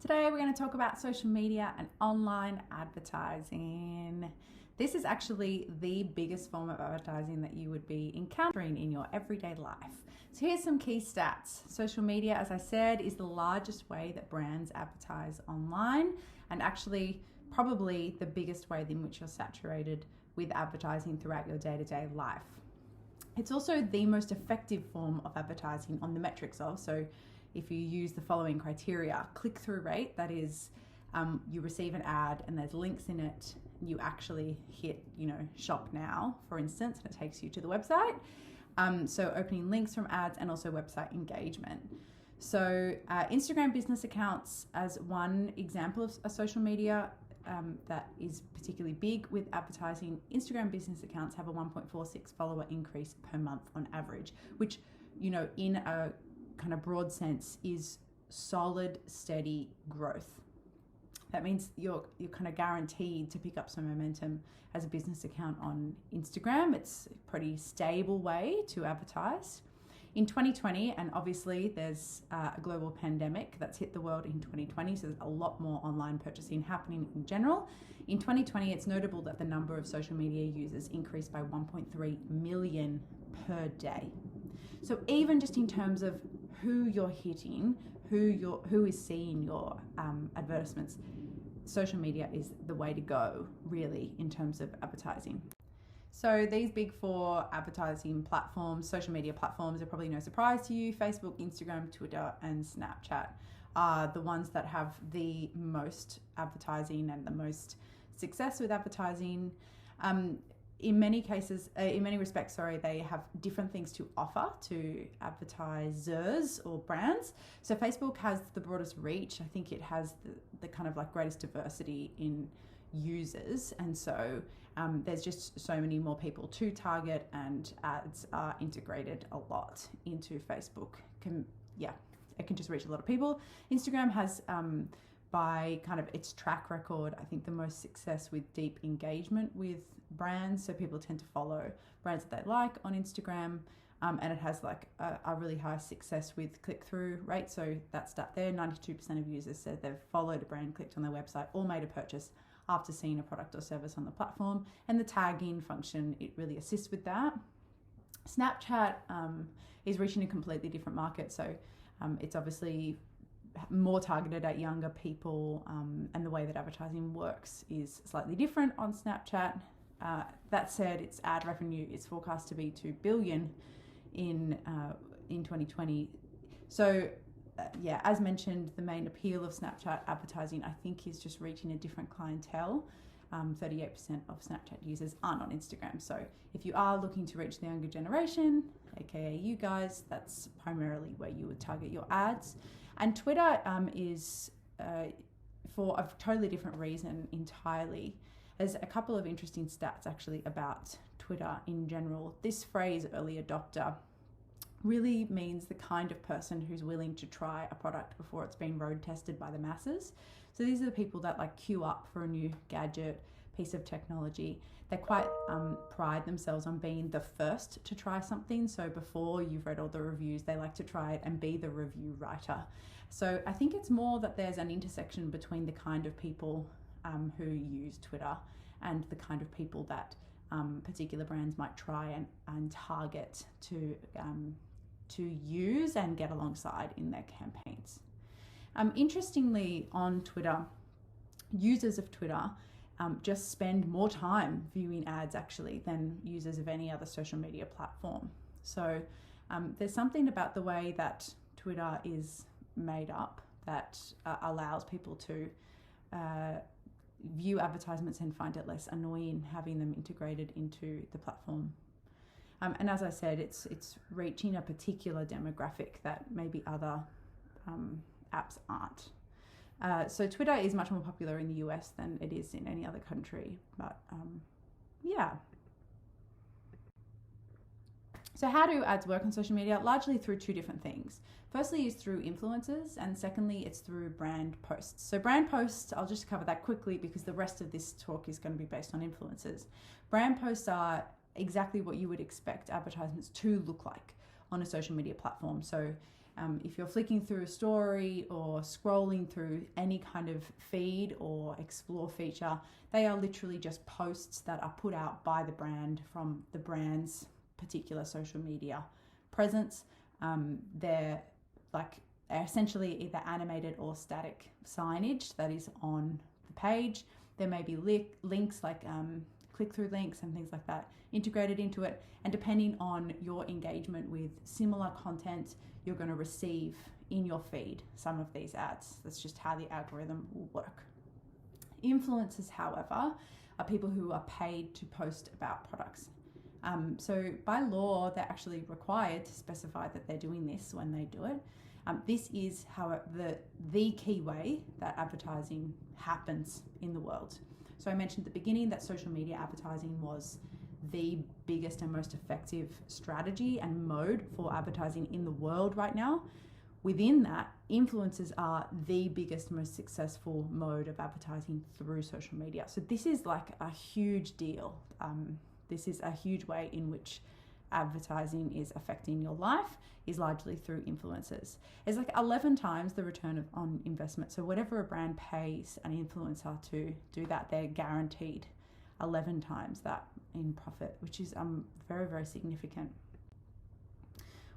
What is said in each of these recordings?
Today we're going to talk about social media and online advertising. This is actually the biggest form of advertising that you would be encountering in your everyday life. So here's some key stats. Social media, as I said, is the largest way that brands advertise online, and actually probably the biggest way in which you're saturated with advertising throughout your day-to-day life. It's also the most effective form of advertising on the metrics of, so if you use the following criteria: click-through rate, that is, you receive an ad and there's links in it, you actually hit, shop now, for instance, and it takes you to the website. So opening links from ads, and also website engagement. So Instagram business accounts as one example of a social media that is particularly big with advertising. Instagram business accounts have a 1.46 follower increase per month on average, which, in a kind of broad sense is solid, steady growth. That means you're kind of guaranteed to pick up some momentum as a business account on Instagram. It's a pretty stable way to advertise. In 2020, and obviously there's a global pandemic that's hit the world in 2020, so there's a lot more online purchasing happening in general. In 2020, it's notable that the number of social media users increased by 1.3 million per day. So even just in terms of who you're hitting, who is seeing your advertisements, social media is the way to go, really, in terms of advertising. So these big four advertising platforms, social media platforms, are probably no surprise to you. Facebook, Instagram, Twitter, and Snapchat are the ones that have the most advertising and the most success with advertising. In many respects, they have different things to offer to advertisers or brands. So Facebook has the broadest reach. I think it has the kind of like greatest diversity in users, and so there's just so many more people to target, and ads are integrated a lot into Facebook. It can just reach a lot of people. Instagram has by kind of its track record, I think, the most success with deep engagement with brands. So people tend to follow brands that they like on Instagram, and it has like a really high success with click-through rate. So that stat there, 92% of users said they've followed a brand, clicked on their website, or made a purchase after seeing a product or service on the platform. And the tagging function, it really assists with that. Snapchat is reaching a completely different market. So it's obviously more targeted at younger people, and the way that advertising works is slightly different on Snapchat. That said, its ad revenue is forecast to be $2 billion in 2020. So as mentioned, the main appeal of Snapchat advertising, I think, is just reaching a different clientele. 38% of Snapchat users aren't on Instagram. So if you are looking to reach the younger generation, aka you guys, that's primarily where you would target your ads. And Twitter is for a totally different reason entirely. There's a couple of interesting stats actually about Twitter in general. This phrase, early adopter, really means the kind of person who's willing to try a product before it's been road tested by the masses. So these are the people that like queue up for a new gadget, piece of technology. They quite pride themselves on being the first to try something. So before you've read all the reviews, they like to try it and be the review writer. So I think it's more that there's an intersection between the kind of people who use Twitter and the kind of people that particular brands might try and target to use and get alongside in their campaigns. Interestingly, on Twitter, users of Twitter just spend more time viewing ads actually than users of any other social media platform. So there's something about the way that Twitter is made up that allows people to view advertisements and find it less annoying having them integrated into the platform. And as I said, it's reaching a particular demographic that maybe other apps aren't. So Twitter is much more popular in the US than it is in any other country. But So how do ads work on social media? Largely through two different things. Firstly is through influencers, and secondly it's through brand posts. So brand posts, I'll just cover that quickly because the rest of this talk is going to be based on influencers. Brand posts are exactly what you would expect advertisements to look like on a social media platform. So If you're flicking through a story or scrolling through any kind of feed or explore feature, they are literally just posts that are put out by the brand from the brand's particular social media presence. They're essentially either animated or static signage that is on the page. There may be links like click-through links and things like that integrated into it. And depending on your engagement with similar content, you're going to receive in your feed some of these ads. That's just how the algorithm will work. Influencers, however, are people who are paid to post about products. So by law, they're actually required to specify that they're doing this when they do it. This is how the key way that advertising happens in the world. So I mentioned at the beginning that social media advertising was the biggest and most effective strategy and mode for advertising in the world right now. Within that, influencers are the biggest, most successful mode of advertising through social media. So this is like a huge deal. This is a huge way in which advertising is affecting your life, is largely through influencers. It's like 11 times the return on investment. So whatever a brand pays an influencer to do that, they're guaranteed 11 times that in profit, which is very, very significant.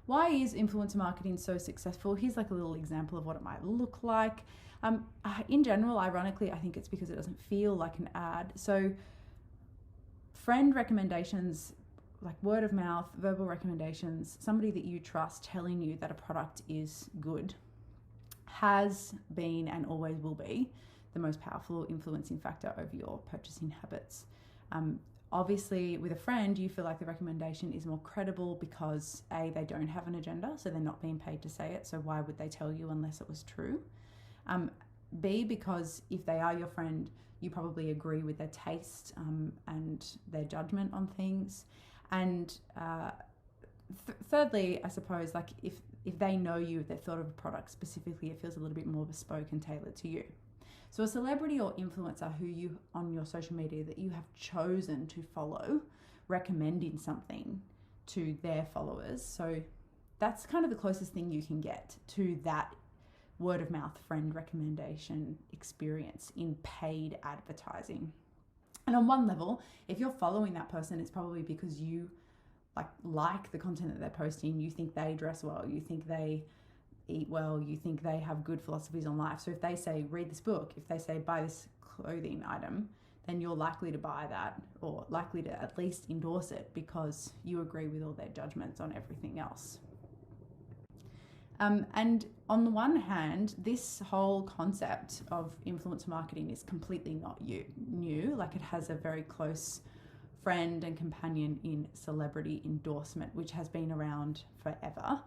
Why is influencer marketing so successful? Here's like a little example of what it might look like. In general, ironically, I think it's because it doesn't feel like an ad. So friend recommendations, like word of mouth, verbal recommendations, somebody that you trust telling you that a product is good, has been and always will be the most powerful influencing factor over your purchasing habits. Obviously, with a friend, you feel like the recommendation is more credible because A, they don't have an agenda, so they're not being paid to say it, so why would they tell you unless it was true? B, because if they are your friend, you probably agree with their taste and their judgment on things. And thirdly, I suppose, like if they know you, if they've thought of a product specifically, it feels a little bit more bespoke and tailored to you. So a celebrity or influencer who you on your social media that you have chosen to follow, recommending something to their followers. So that's kind of the closest thing you can get to that word of mouth friend recommendation experience in paid advertising. And on one level, if you're following that person, it's probably because you like the content that they're posting, you think they dress well, you think they eat well, you think they have good philosophies on life. So if they say, read this book, if they say, buy this clothing item, then you're likely to buy that or likely to at least endorse it because you agree with all their judgments on everything else. And on the one hand, this whole concept of influencer marketing is completely not new. Like it has a very close friend and companion in celebrity endorsement, which has been around forever.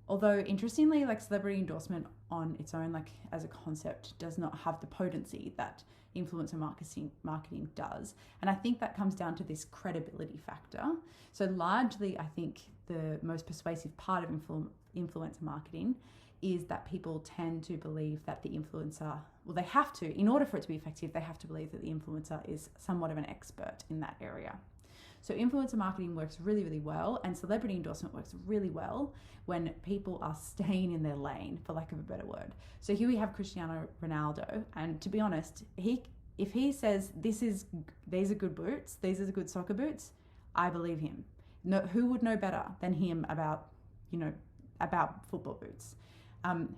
Although interestingly, like celebrity endorsement on its own, like as a concept, does not have the potency that influencer marketing does. And I think that comes down to this credibility factor. So largely, I think the most persuasive part of influencer marketing is that people tend to believe that the influencer, well, they have to, in order for it to be effective, they have to believe that the influencer is somewhat of an expert in that area. So influencer marketing works really, really well, and celebrity endorsement works really well when people are staying in their lane, for lack of a better word. So here we have Cristiano Ronaldo, and to be honest, if he says these are good boots, these are good soccer boots, I believe him. No, who would know better than him about football boots?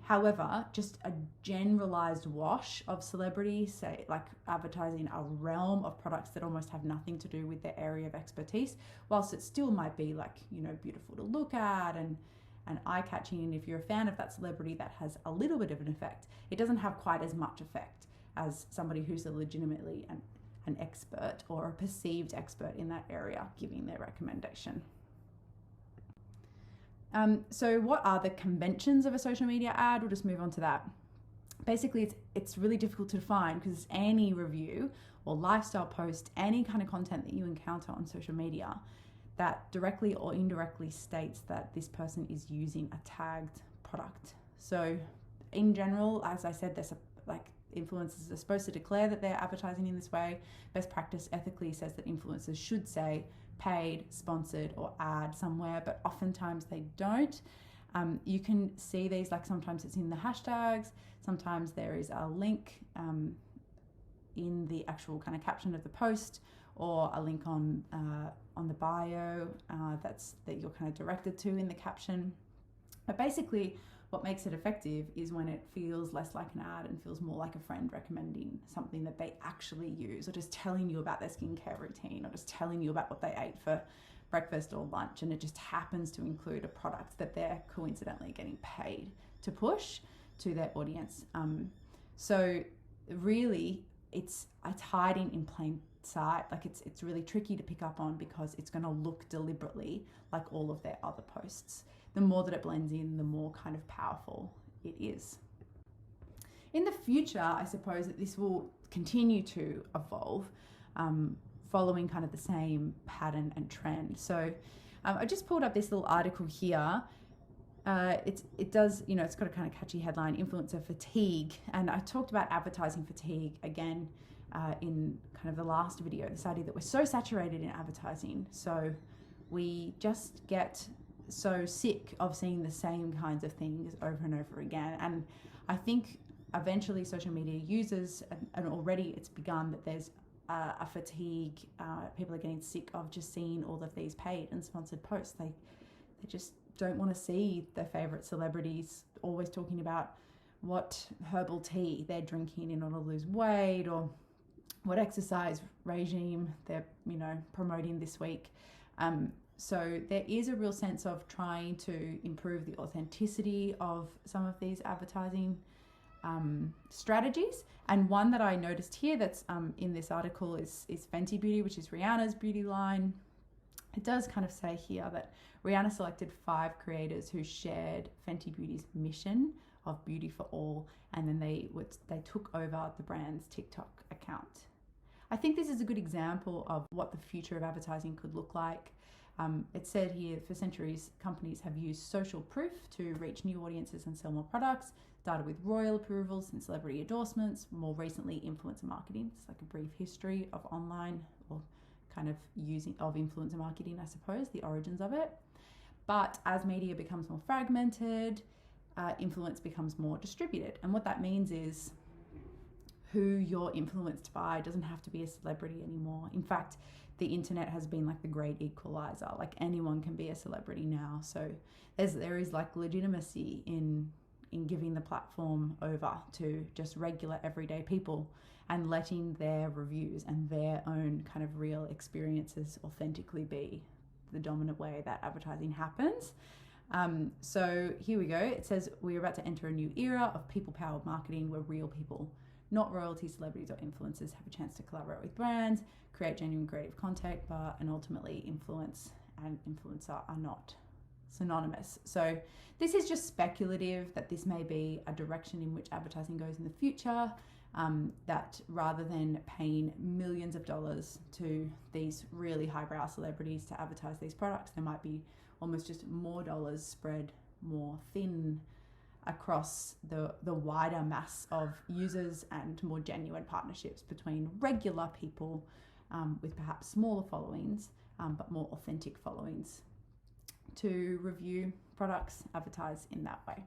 However, just a generalized wash of celebrity, say like advertising a realm of products that almost have nothing to do with their area of expertise, whilst it still might be like, beautiful to look at and eye-catching. And if you're a fan of that celebrity, that has a little bit of an effect. It doesn't have quite as much effect as somebody who's legitimately an expert or a perceived expert in that area giving their recommendation. So what are the conventions of a social media ad? We'll just move on to that. Basically, it's really difficult to define because it's any review or lifestyle post, any kind of content that you encounter on social media that directly or indirectly states that this person is using a tagged product. So in general, as I said, there's influencers are supposed to declare that they're advertising in this way. Best practice ethically says that influencers should say paid, sponsored, or ad somewhere, but oftentimes they don't. You can see these, like sometimes it's in the hashtags, sometimes there is a link in the actual kind of caption of the post, or a link on the bio that you're kind of directed to in the caption. But basically, what makes it effective is when it feels less like an ad and feels more like a friend recommending something that they actually use, or just telling you about their skincare routine, or just telling you about what they ate for breakfast or lunch, and it just happens to include a product that they're coincidentally getting paid to push to their audience. So really, it's hiding in plain sight. Like it's really tricky to pick up on, because it's going to look deliberately like all of their other posts. The more that it blends in, the more kind of powerful it is. In the future, I suppose that this will continue to evolve, following kind of the same pattern and trend. So I just pulled up this little article here. It does, it's got a kind of catchy headline, influencer fatigue. And I talked about advertising fatigue again in kind of the last video, this idea that we're so saturated in advertising. So we just get so sick of seeing the same kinds of things over and over again. And I think eventually social media users, and already it's begun, that there's a fatigue. People are getting sick of just seeing all of these paid and sponsored posts. They just don't want to see their favorite celebrities always talking about what herbal tea they're drinking in order to lose weight, or what exercise regime they're promoting this week. So there is a real sense of trying to improve the authenticity of some of these advertising strategies. And one that I noticed here that's in this article is Fenty Beauty, which is Rihanna's beauty line. It does kind of say here that Rihanna selected 5 creators who shared Fenty Beauty's mission of beauty for all, and then they took over the brand's TikTok account. I think this is a good example of what the future of advertising could look like. It said here, for centuries, companies have used social proof to reach new audiences and sell more products, started with royal approvals and celebrity endorsements, more recently influencer marketing. It's like a brief history of online, or kind of of influencer marketing, I suppose, the origins of it. But as media becomes more fragmented, influence becomes more distributed. And what that means is who you're influenced by doesn't have to be a celebrity anymore. In fact, the internet has been like the great equalizer. Like anyone can be a celebrity now. So there is like legitimacy in giving the platform over to just regular everyday people, and letting their reviews and their own kind of real experiences authentically be the dominant way that advertising happens. So here we go. It says we're about to enter a new era of people-powered marketing, where real people, not royalty, celebrities or influencers, have a chance to collaborate with brands, create genuine creative content, and ultimately influence and influencer are not synonymous. So this is just speculative that this may be a direction in which advertising goes in the future, that rather than paying millions of dollars to these really highbrow celebrities to advertise these products, there might be almost just more dollars spread more thin across the wider mass of users, and more genuine partnerships between regular people with perhaps smaller followings, but more authentic followings, to review products, advertise in that way.